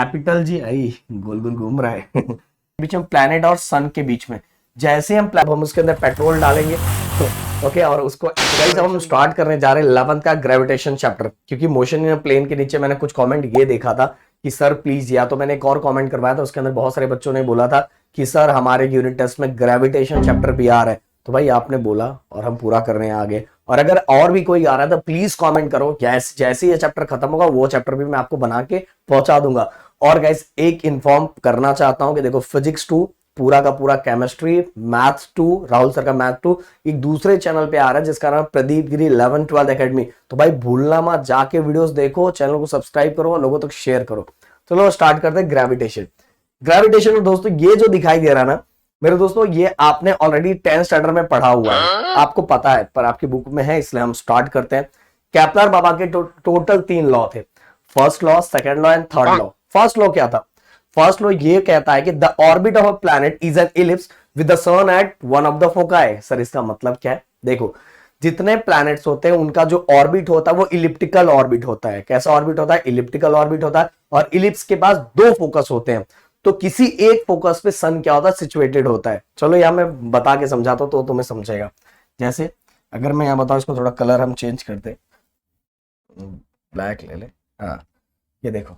Capital G आई गोल गोल घूम रहा है बीच में प्लैनेट और सन के बीच में जैसे हम उसके अंदर पेट्रोल डालेंगे ओके और उसको गाइस अब हम स्टार्ट करने जा रहे हैं 11th का ग्रेविटेशन चैप्टर। क्योंकि मोशन इन प्लेन के नीचे मैंने कुछ कमेंट ये देखा था कि सर प्लीज, या तो मैंने एक और कमेंट करवाया था उसके अंदर बहुत सारे बच्चों ने बोला था कि सर हमारे यूनिट टेस्ट में ग्रेविटेशन चैप्टर भी आ रहा है। तो भाई आपने बोला और हम पूरा कर रहे हैं आगे। और अगर और भी कोई आ रहा है तो प्लीज कमेंट करो, जैसे ये चैप्टर खत्म होगा वो चैप्टर भी मैं आपको बना के पहुंचा दूंगा। और गाइस एक इन्फॉर्म करना चाहता हूं कि देखो फिजिक्स 2 पूरा का पूरा, केमिस्ट्री, मैथ्स 2, राहुल सर का मैथ 2 एक दूसरे चैनल पे आ रहा है जिसका नाम प्रदीप गिरी 11 12 एकेडमी। तो भाई भूलना मत, जाके वीडियोस देखो, चैनल को सब्सक्राइब करो और लोगों तक शेयर करो। चलो स्टार्ट करते हैं ग्रेविटेशन। ग्रेविटेशन में दोस्तों ये जो दिखाई दे रहा है ना मेरे दोस्तों, ये आपने ऑलरेडी 10th स्टैंडर्ड में पढ़ा हुआ है, आपको पता है, पर आपकी बुक में है, इसलिए हम स्टार्ट करते हैं। केपलर बाबा के टोटल 3 लॉ थे, first law, second law and third law. First law क्या था? फर्स्ट लॉ ये कहता है कि the orbit of a planet is an ellipse with the sun at one of the foci. Sir इसका मतलब क्या है? देखो जितने प्लैनेट्स होते हैं उनका जो ऑर्बिट होता है वो इलिप्टिकल ऑर्बिट होता है। कैसा ऑर्बिट होता है? इलिप्टिकल ऑर्बिट होता है। और इलिप्स के पास 2 फोकस होते हैं, तो किसी एक फोकस पे सन क्या होता है? सिचुएटेड होता है। चलो यहां मैं बता के समझाता हूं तो तुम्हें समझेगा। जैसे अगर मैं यहां बताऊं, इसको थोड़ा कलर हम चेंज करते, ब्लैक ले ले। हाँ ये देखो,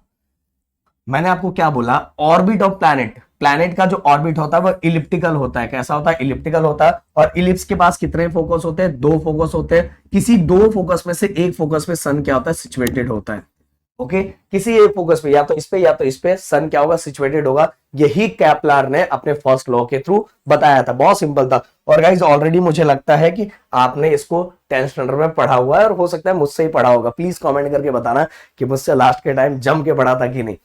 मैंने आपको क्या बोला? ऑर्बिट ऑफ प्लैनेट, प्लैनेट का जो ऑर्बिट होता है वो इलिप्टिकल होता है। कैसा होता है? इलिप्टिकल होता है। और इलिप्स के पास कितने फोकस होते हैं? 2 फोकस होते हैं। किसी 2 फोकस में से एक फोकस पे सन क्या होता है? सिचुएटेड होता है। ओके किसी एक फोकस पे, या तो इस पे या तो इस पे, सन क्या होगा? सिचुएटेड होगा। यही केपलर ने अपने फर्स्ट लॉ के थ्रू बताया था। बहुत सिंपल था। और गाइस ऑलरेडी मुझे लगता है कि आपने इसको 10th स्टैंडर्ड में पढ़ा हुआ है और हो सकता है मुझसे ही पढ़ा होगा। प्लीज कमेंट करके बताना कि मुझसे लास्ट के टाइम जम के पढ़ा था कि नहीं।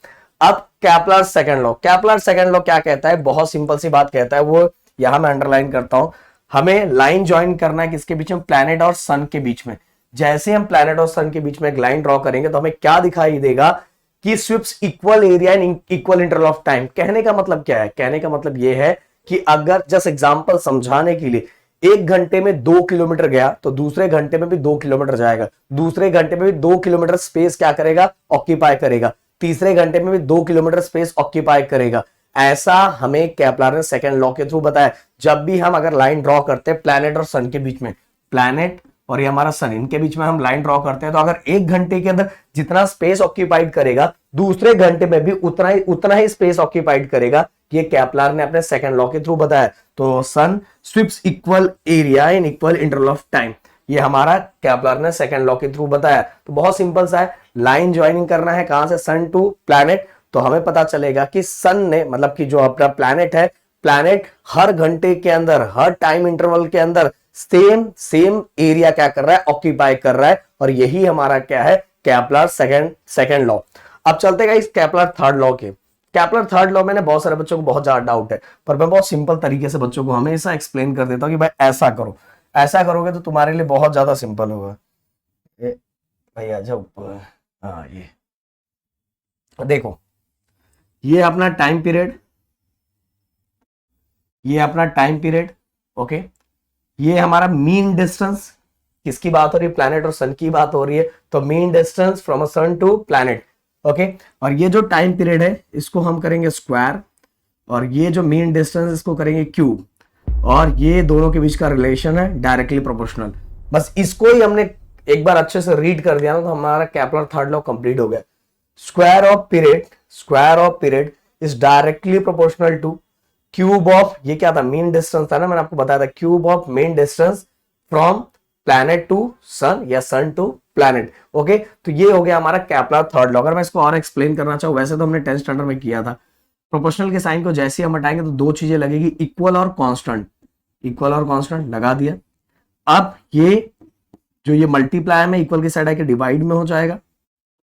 अब Kepler second law, Kepler second law क्या कहता है? बहुत सिंपल सी बात कहता है, वो यहां मैं अंडरलाइन करता हूं। हमें लाइन ज्वाइन करना है किसके बीच में? प्लैनेट और सन के बीच में। जैसे हम प्लैनेट और सन के बीच में एक लाइन ड्रॉ करेंगे तो हमें क्या दिखाई देगा कि sweeps equal area in equal interval of time. कहने का मतलब क्या है? कहने का मतलब यह है कि अगर जस्ट एग्जांपल समझाने के लिए 1 घंटे में 2 किलोमीटर गया तो दूसरे घंटे में भी 2 किलोमीटर जाएगा, दूसरे घंटे में भी 2 किलोमीटर स्पेस क्या करेगा? ऑक्यूपाई करेगा, तीसरे घंटे में भी 2 किलोमीटर स्पेस ऑक्यूपाई करेगा। ऐसा हमें केपलर ने सेकंड लॉ के थ्रू बताया। जब भी हम अगर लाइन ड्रॉ करते हैं प्लैनेट और सन के बीच में, प्लैनेट और ये हमारा सन, इनके बीच में हम लाइन ड्रॉ करते हैं, तो अगर 1 घंटे के अंदर जितना स्पेस ऑक्यूपाइड करेगा दूसरे घंटे में भी उतना ही स्पेस ऑक्यूपाइड करेगा। ये केपलर ने अपने सेकंड लॉ के थ्रू बताया। तो sun sweeps equal area in equal interval of time, ये हमारा केपलर ने सेकंड लॉ के थ्रू बताया। तो बहुत सिंपल सा है, लाइन ज्वाइनिंग करना है कहां से? सन टू प्लैनेट। तो हमें पता चलेगा कि सन ने, मतलब कि जो अपना प्लैनेट है, प्लैनेट हर घंटे के अंदर, हर टाइम इंटरवल के अंदर सेम एरिया क्या कर रहा है? ऑक्यूपाई कर रहा है। और यही हमारा क्या है? Kepler second law. अब चलते हैं इस केपलर थर्ड लॉ के। केपलर थर्ड लॉ में ना बहुत सारे बच्चों को बहुत ज्यादा डाउट है, पर मैं बहुत सिंपल तरीके से बच्चों को हमेशा एक्सप्लेन कर देता हूं कि भाई ऐसा करो, ऐसा करोगे तो तुम्हारे लिए बहुत ज्यादा सिंपल होगा। भैया जाओ, हाँ ये देखो, ये अपना टाइम पीरियड, ये अपना टाइम पीरियड, ओके। ये हमारा मीन डिस्टेंस, किसकी बात हो रही है? प्लैनेट और सन की बात हो रही है। तो mean distance from a sun to planet, okay. और ये जो टाइम पीरियड है इसको हम करेंगे स्क्वायर, और ये जो मीन डिस्टेंस इसको करेंगे क्यूब, और ये दोनों के बीच का रिलेशन है डायरेक्टली प्रोपोर्शनल। बस इसको ही हमने एक बार अच्छे से रीड कर दिया ना तो हमारा केपलर थर्ड लॉ कंप्लीट हो गया। Square of period is directly proportional to cube of, ये क्या था? मीन डिस्टेंस था ना, मैंने आपको बताया था, cube of mean distance from planet to sun या सन टू प्लैनेट, ओके। तो ये हो गया हमारा केपलर थर्ड लॉ। अगर मैं इसको और एक्सप्लेन करना चाहूँ, वैसे तो हमने 10th स्टैंडर्ड में किया था। प्रोपोर्शनल के साइन को जैसे हम हटाएंगे तो 2 चीजें लगेगी, इक्वल और कांस्टेंट। इक्वल और कांस्टेंट लगा दिया। अब ये जो ये मल्टीप्लाई में इक्वल की साइड आके डिवाइड में हो जाएगा,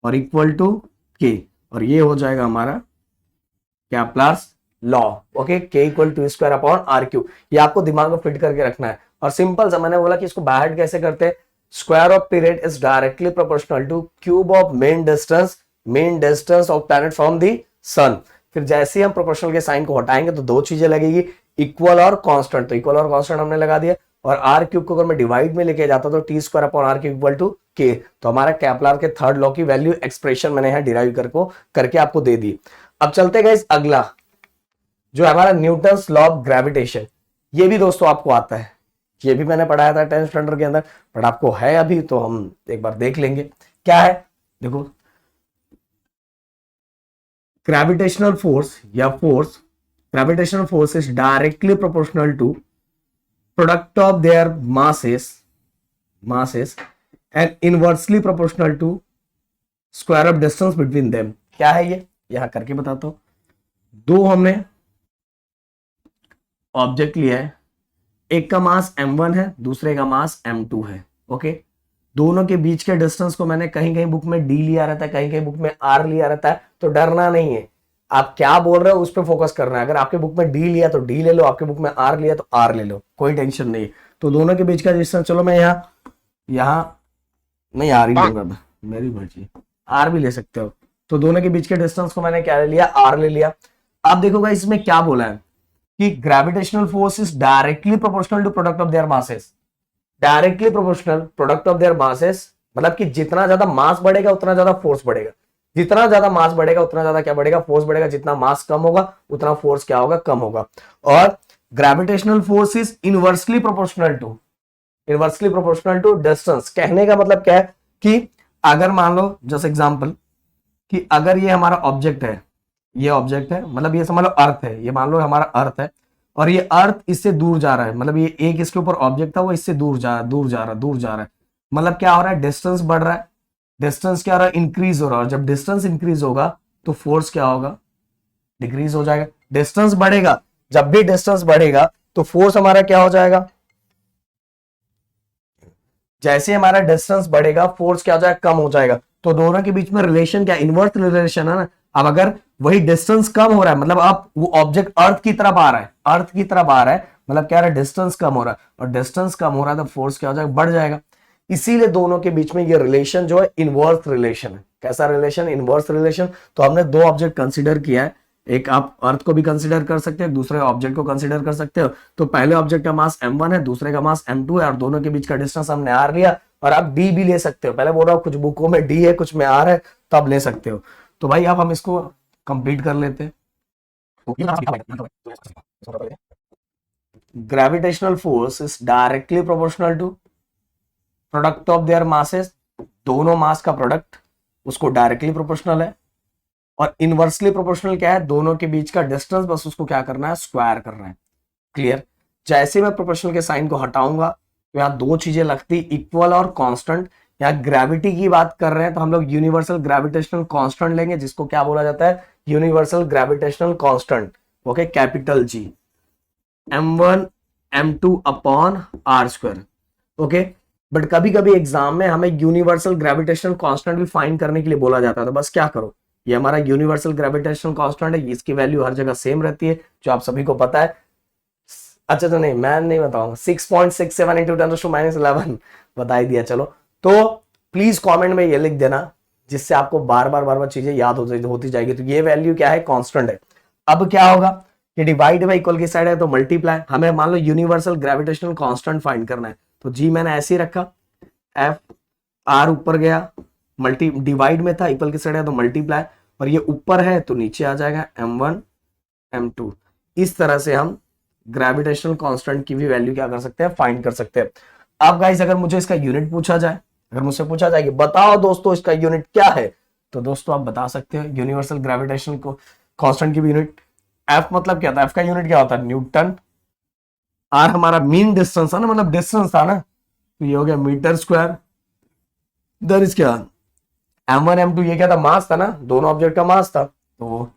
और इक्वल टू के, और ये हो जाएगा हमारा Kepler's law, okay. K equal to square upon R cube. ये आपको दिमाग में फिट करके रखना है। और सिंपल सा मैंने बोला कि इसको बाहर कैसे करते हैं? Square of period is directly proportional to cube of mean distance of planet from the sun. फिर जैसे ही हम प्रोपोर्शनल के साइन को हटाएंगे तो 2 चीजें लगेगी, इक्वल और कांस्टेंट। तो इक्वल और कांस्टेंट हमने लगा दिया। और आर क्यूब को अगर मैं डिवाइड में लेके जाता तो T square upon R cube equal to K, तो हमारा केपलर के थर्ड लॉ की वैल्यू एक्सप्रेशन मैंने यहाँ डिराइव करके आपको दे दी। अब चलते गए अगला जो है हमारा न्यूटन्स लॉ ऑफ ग्रेविटेशन। ये भी दोस्तों आपको आता है, ये भी मैंने पढ़ाया था 10th स्टैंडर्ड के अंदर, बट आपको है अभी तो हम एक बार देख लेंगे क्या है। देखो ग्रेविटेशनल फोर्स या force, gravitational force is directly proportional to product of their masses and inversely proportional to square of distance between them। क्या है ये, यहां करके बताता हूं। दो हमने ऑब्जेक्ट लिया है, एक का मास m1 है, दूसरे का मास m2 है। ओके, दोनों के बीच के डिस्टेंस को मैंने कहीं कहीं बुक में d लिया रहता है, कहीं कहीं बुक में r लिया रहता है, तो डरना नहीं है। आप क्या बोल रहे हो उस पर फोकस करना है। अगर आपके बुक में d लिया तो d ले लो, आपके बुक में r लिया तो r ले लो, कोई टेंशन नहीं। तो दोनों के बीच का डिस्टेंस, चलो मैं यहाँ नहीं r ही लूंगा, मेरी मर्जी, r भी ले सकते हो। तो दोनों के बीच के डिस्टेंस को मैंने क्या ले लिया, r ले लिया। आप देखोगा इसमें क्या बोला है कि gravitational force is directly proportional to product of their masses. Directly proportional product of their masses मतलब कि जितना ज्यादा मास बढ़ेगा उतना ज्यादा फोर्स बढ़ेगा, जितना ज्यादा मास बढ़ेगा उतना ज्यादा क्या बढ़ेगा, फोर्स बढ़ेगा। जितना मास कम होगा उतना फोर्स क्या होगा, कम होगा। और gravitational force is inversely proportional to distance. कहने का मतलब क्या है कि अगर मान लो जस्ट एग्जांपल कि अगर ये हमारा ऑब्जेक्ट है, ये ऑब्जेक्ट है, मतलब ये समझ लो अर्थ है, ये मान लो हमारा अर्थ है, और ये अर्थ इससे दूर जा रहा है, मतलब ये एक इसके ऊपर ऑब्जेक्ट था, वो इससे दूर जा रहा है। मतलब क्या हो रहा है, डिस्टेंस बढ़ रहा है, डिस्टेंस क्या हो रहा है, इंक्रीज हो रहा है। और जब डिस्टेंस इंक्रीज होगा तो फोर्स क्या होगा, डिक्रीज हो जाएगा। डिस्टेंस बढ़ेगा, जब भी डिस्टेंस बढ़ेगा तो फोर्स हमारा क्या हो जाएगा, जैसे हमारा डिस्टेंस बढ़ेगा फोर्स क्या हो जाएगा, कम हो जाएगा। तो दोनों के बीच में रिलेशन क्या, इनवर्स रिलेशन है ना। अब अगर वही डिस्टेंस कम हो रहा है, मतलब आप वो ऑब्जेक्ट अर्थ की तरफ आ रहा है, मतलब क्या रहा है, डिस्टेंस कम हो रहा है, और डिस्टेंस कम हो रहा है तो फोर्स क्या हो जाएगा, बढ़ जाएगा। इसीलिए दोनों के बीच में ये रिलेशन जो है इनवर्स रिलेशन है। कैसा रिलेशन, इनवर्स रिलेशन। तो हमने दो ऑब्जेक्ट कंसिडर किया है, एक आप अर्थ को भी कंसिडर कर सकते हैं, दूसरे ऑब्जेक्ट को कंसिडर कर सकते हो। तो पहले ऑब्जेक्ट का मास m1 है, दूसरे का मास m2 है, और दोनों के बीच का डिस्टेंस हमने r लिया। और आप d भी ले सकते हो, पहले बोल रहा हूं कुछ बुकों में d है कुछ में r है, तो आप ले सकते हो। तो भाई आप हम इसको कंप्लीट कर लेते हैं। Gravitational force is directly proportional to product of their masses. दोनों मास का प्रोडक्ट उसको डायरेक्टली प्रोपोर्शनल है। और इनवर्सली प्रोपोर्शनल क्या है, दोनों के बीच का डिस्टेंस बस उसको क्या करना है, स्क्वायर करना है। क्लियर। जैसे मैं प्रोपोर्शनल के साइन को हटाऊंगा तो यहाँ दो चीजें लगती, इक्वल और कांस्टेंट। यहाँ ग्रेविटी की बात कर रहे हैं तो हम लोग यूनिवर्सल ग्रेविटेशनल कांस्टेंट लेंगे, जिसको क्या बोला जाता है, universal gravitational constant. Okay, capital G, m1 m2 upon r square. Okay, but कभी कभी एग्जाम में हमें यूनिवर्सल ग्रेविटेशनल कांस्टेंट भी फाइंड करने के लिए बोला जाता है। तो बस क्या करो, ये हमारा यूनिवर्सल ग्रेविटेशनल कांस्टेंट है, इसकी वैल्यू हर जगह सेम रहती है, जो आप सभी को पता है। अच्छा तो नहीं, मैं नहीं बताऊंगा, 6.67 इंटू 10⁻11 बता ही दिया। चलो तो प्लीज कमेंट में ये लिख देना, जिससे आपको बार बार चीजें याद होती जाएगी। तो ये वैल्यू क्या है, कांस्टेंट है। अब क्या होगा कि डिवाइड बाई इक्वल की साइड है तो मल्टीप्लाई। हमें मान लो यूनिवर्सल ग्रेविटेशनल कांस्टेंट फाइंड करना है, तो जी मैंने ऐसे ही रखा, एफ आर ऊपर गया, मल्टी डिवाइड में था, इक्वल की साइड है तो मल्टीप्लाई, और ये ऊपर है तो नीचे आ जाएगा m1 m2। इस तरह से हम ग्रेविटेशनल कांस्टेंट की भी वैल्यू क्या कर सकते हैं, फाइंड कर सकते हैं। अब गाइस अगर मुझे इसका यूनिट पूछा जाए, अगर मुझसे पूछा जाए कि बताओ दोस्तों इसका यूनिट क्या है, तो दोस्तों आप बता सकते हो यूनिवर्सल ग्रेविटेशनल कांस्टेंट की भी यूनिट। एफ मतलब क्या था, एफ का यूनिट क्या होता है, न्यूटन। आर हमारा मीन डिस्टेंस है ना, मतलब डिस्टेंस था ना, तो ये हो गया मीटर स्क्वायर। देयर इज क्या, m1 m2 ये क्या था, मास था ना, दोनों ऑब्जेक्ट का मास था, तो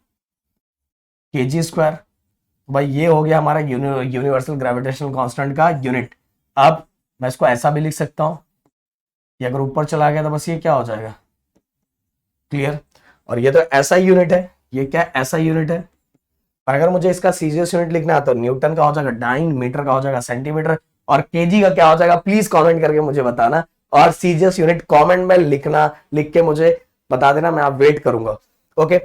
kg स्क्वायर। भाई ये हो गया हमारा यूनिवर्सल ग्रेविटेशनल कांस्टेंट का यूनिट। अब मैं इसको ऐसा भी लिख सकता हूं कि अगर ऊपर चला गया तो बस ये क्या हो जाएगा, क्लियर। और ये तो ऐसा यूनिट है, ये क्या ऐसा यूनिट है। और अगर मुझे इसका सीजीएस यूनिट लिखना है तो न्यूटन का हो जाएगा डाइन, मीटर का हो जाएगा सेंटीमीटर, और केजी का क्या हो जाएगा, प्लीज कमेंट करके मुझे बताना। और सीजीएस यूनिट कमेंट में लिखना, लिख के मुझे बता देना, मैं आप वेट करूंगा। ओके,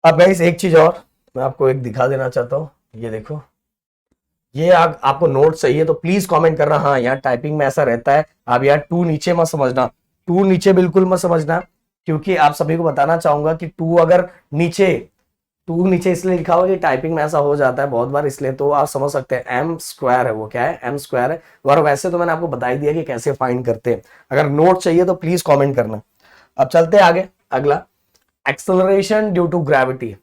अब गाइस एक चीज और मैं आपको एक दिखा देना चाहता हूँ, ये देखो, ये आपको नोट चाहिए तो प्लीज कमेंट करना। हाँ, यहाँ टाइपिंग में ऐसा रहता है, आप यार 2 नीचे मत समझना, टू नीचे बिल्कुल मत समझना, क्योंकि आप सभी को बताना चाहूंगा कि टू नीचे इसलिए लिखा हुआ कि टाइपिंग में ऐसा हो जाता है बहुत बार, इसलिए तो आप समझ सकते हैं एम स्क्वायर है, वो क्या है एम स्क्वायर है। और वैसे तो मैंने आपको बता ही दिया कि कैसे फाइंड करते हैं। अगर नोट चाहिए तो प्लीज कमेंट करना। अब चलते हैं आगे, अगला एक्सेलरेशन ड्यू टू ग्रेविटी।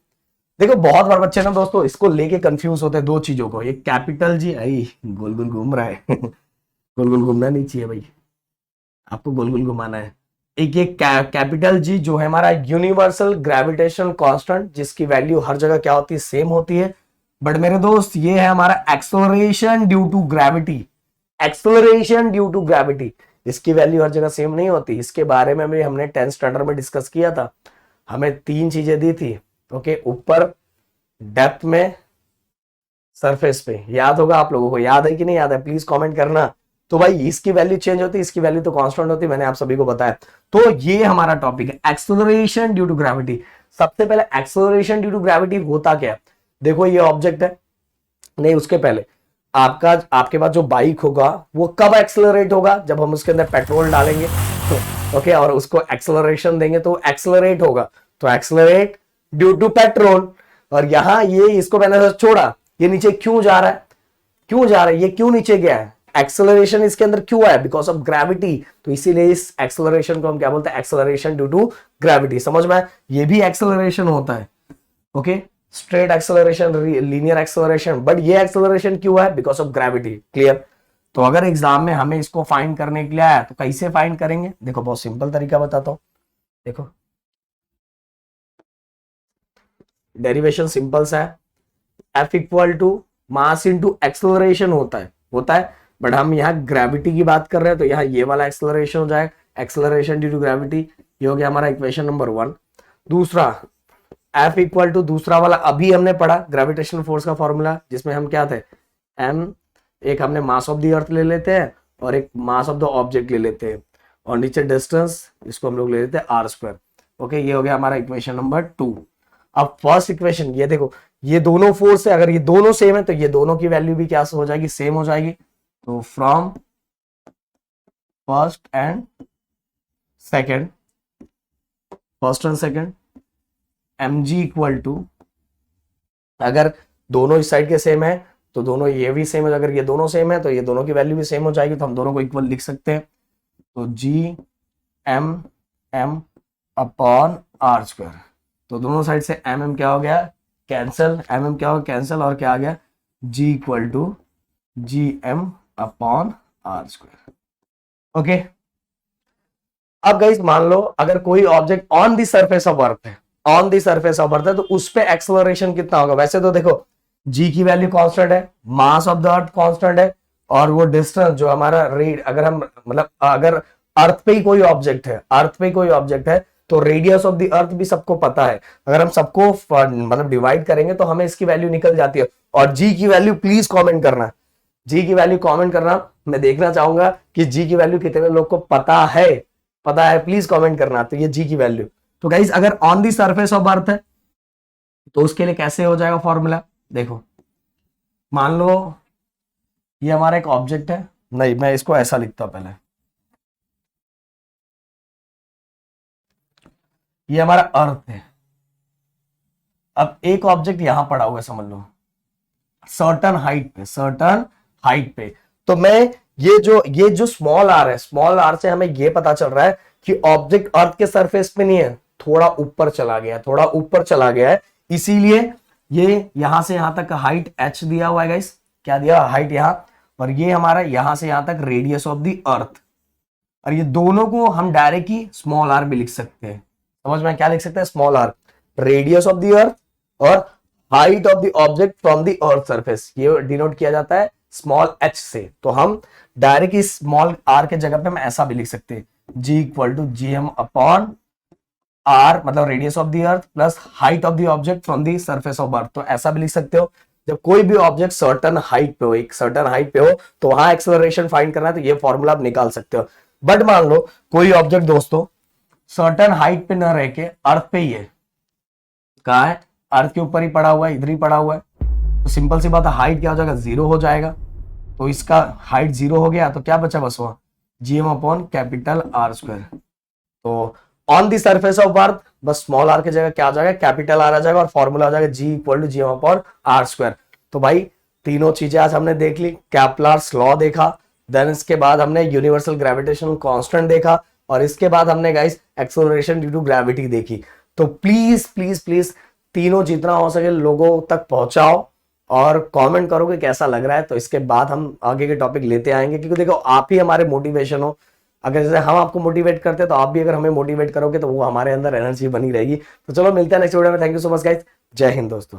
देखो बहुत बार बच्चे ना दोस्तों इसको लेके कंफ्यूज होते हैं दो चीजों को, ये कैपिटल जी आई गोल गोल घूम रहा है गोल गोल घूमना नहीं चाहिए भाई, आपको गोल गोल घुमाना है। एक ये कैपिटल जी जो है हमारा यूनिवर्सल ग्रेविटेशनल कांस्टेंट, जिसकी वैल्यू हर जगह क्या होती है, सेम होती है। बट मेरे दोस्त ये है हमारा acceleration due to gravity. Acceleration due to gravity, इसकी वैल्यू हर जगह सेम नहीं होती। इसके बारे में भी हमने 10th स्टैंडर्ड में डिस्कस किया था। हमें 3 चीजें दी थी, ओके, ऊपर, डेप्थ में, सरफेस पे। याद होगा आप लोगों को, याद है कि नहीं याद है, प्लीज कमेंट करना। तो भाई इसकी वैल्यू चेंज होती है, इसकी वैल्यू तो कांस्टेंट होती है, मैंने आप सभी को बताया। तो ये हमारा टॉपिक है एक्सेलरेशन ड्यू टू ग्रेविटी। सबसे पहले एक्सेलरेशन ड्यू टू ग्रेविटी होता क्या है, देखो ये ऑब्जेक्ट है, नहीं उसके पहले आपके पास जो बाइक होगा वो कब एक्सेलरेट होगा, जब हम उसके अंदर पेट्रोल डालेंगे तो ओके, और उसको एक्सेलरेशन देंगे तो एक्सेलरेट होगा। तो एक्सेलरेट ड्यू टू पेट्रोल। और यहां ये इसको मैंने छोड़ा, ये नीचे क्यों जा रहा है, क्यों जा रहा है, ये क्यों नीचे गया है, एक्सेलरेशन इसके अंदर क्यों है, बिकॉज ऑफ ग्रेविटी। तो इसीलिए इस एक्सेलरेशन को हम क्या बोलते हैं, एक्सेलरेशन ड्यू टू ग्रेविटी। समझ में, ये भी एक्सेलरेशन होता है, okay, straight acceleration, linear acceleration, but ये एक्सेलरेशन क्यों है, बिकॉज ऑफ ग्रेविटी। क्लियर। तो अगर एग्जाम में हमें इसको फाइंड करने के लिए आया तो कैसे फाइंड करेंगे, देखो बहुत सिंपल तरीका बताता हूं। देखो डेरिवेशन सिंपल सा है, F equal to mass into acceleration होता है। बट हम यहाँ ग्रेविटी की बात कर रहे हैं तो यहाँ ये वाला एक्सेलरेशन हो जाएगा, एक्सेलरेशन ड्यू टू ग्रेविटी। ये हो गया हमारा इक्वेशन नंबर 1। दूसरा F इक्वल टू दूसरा वाला अभी हमने पढ़ा ग्रेविटेशनल फोर्स का फॉर्मूला, जिसमें हम क्या थे, M, एक हमने मास ऑफ द अर्थ ले लेते हैं और एक मास ऑफ द ऑब्जेक्ट ले लेते हैं, और नीचे डिस्टेंस, इसको हम लोग ले लेते हैं r²। ओके, ये हो गया हमारा इक्वेशन नंबर 2। अब फर्स्ट इक्वेशन ये देखो, ये दोनों फोर्स है, अगर ये दोनों सेम है तो ये दोनों की वैल्यू भी क्या हो जाएगी, सेम हो जाएगी। तो from first and second mg equal to, अगर दोनों इस साइड के सेम है तो दोनों ये भी सेम है, अगर ये दोनों सेम है तो ये दोनों की वैल्यू भी सेम हो जाएगी, तो हम दोनों को इक्वल लिख सकते हैं। तो g m अपॉन r²। तो दोनों साइड से mm क्या हो गया, कैंसल, mm क्या हो गया, कैंसल, और क्या आ गया, g equal to gm upon r²। Okay, अब गाइस मान लो अगर कोई object on the surface of earth है, on the surface of earth है, तो उस पे एक्सेलरेशन कितना होगा। वैसे तो देखो g की वैल्यू कांस्टेंट है, mass of the earth constant है, और वो डिस्टेंस जो हमारा रेड, अगर हम मतलब अगर अर्थ पे ही कोई ऑब्जेक्ट है, अर्थ पे कोई ऑब्जेक्ट है तो रेडियस ऑफ द अर्थ भी सबको पता है। अगर हम सबको मतलब डिवाइड करेंगे तो हमें इसकी वैल्यू निकल जाती है। और जी की वैल्यू प्लीज कमेंट करना, जी की वैल्यू कमेंट करना, मैं देखना चाहूंगा कि जी की वैल्यू कितने लोग को पता है, प्लीज कमेंट करना। तो ये जी की वैल्यू, तो गाइस अगर on the surface of earth है तो उसके लिए कैसे हो जाएगा फॉर्मूला, देखो मान लो ये हमारा एक ऑब्जेक्ट है, नहीं मैं इसको ऐसा लिखता हूं पहले, ये हमारा अर्थ है। अब एक ऑब्जेक्ट यहां पड़ा हुआ है, समझ लो सर्टन हाइट पे, तो मैं ये जो स्मॉल आर है, स्मॉल आर से हमें ये पता चल रहा है कि ऑब्जेक्ट अर्थ के सरफेस पे नहीं है, थोड़ा ऊपर चला गया है, इसीलिए ये यहां से यहां तक हाइट h दिया हुआ है गाइस, क्या दिया, हाइट यहां, और ये हमारा यहां से यहां तक रेडियस ऑफ द अर्थ। और ये दोनों को हम डायरेक्ट ही स्मॉल आर भी लिख सकते हैं, समझ में क्या लिख सकते हैं, small R, radius of the earth और height of the object from the earth surface, ये डिनोट किया जाता है स्मॉल h से। तो हम डायरेक्ट इस स्मॉल r के जगह पे हम ऐसा भी लिख सकते हैं, g equal to gm upon r, मतलब radius of the earth plus height of the object from the surface of earth. तो ऐसा भी लिख सकते हो। जब कोई भी ऑब्जेक्ट सर्टन हाइट पे हो, एक सर्टन हाइट पे हो, तो वहां एक्सेलरेशन फाइंड करना है, तो ये फॉर्मूला आप निकाल सकते हो। बट मान लो कोई ऑब्जेक्ट दोस्तों सर्टन हाइट पे न रह के अर्थ पे ही है, कहा है, अर्थ के ऊपर ही पड़ा हुआ है, इधर ही पड़ा हुआ है, तो सिंपल सी बात है, हाइट क्या हो जाएगा, 0 हो जाएगा। तो इसका हाइट 0 हो गया तो क्या बचा बस, हुआ gm अपॉन कैपिटल R²। तो ऑन दी सरफेस ऑफ अर्थ बस स्मॉल आर की जगह क्या आ जाएगा, कैपिटल आर आ जाएगा और फॉर्मूला आ जाएगा G equal to G upon R square. तो भाई तीनों चीजें आज हमने देख ली, कैपलर्स लॉ देखा, देन इसके बाद हमने यूनिवर्सल ग्रेविटेशनल कांस्टेंट देखा, और इसके बाद हमने guys acceleration due to gravity देखी। तो प्लीज प्लीज प्लीज तीनों जितना हो सके लोगों तक पहुंचाओ और कमेंट करो कि कैसा लग रहा है। तो इसके बाद हम आगे के टॉपिक लेते आएंगे, क्योंकि देखो आप ही हमारे मोटिवेशन हो। अगर जैसे हम आपको मोटिवेट करते हैं तो आप भी अगर हमें मोटिवेट करोगे तो वो हमारे अंदर एनर्जी बनी रहेगी। तो चलो मिलते हैं नेक्स्ट वीडियो में। Thank you so much guys, जय हिंद दोस्तों।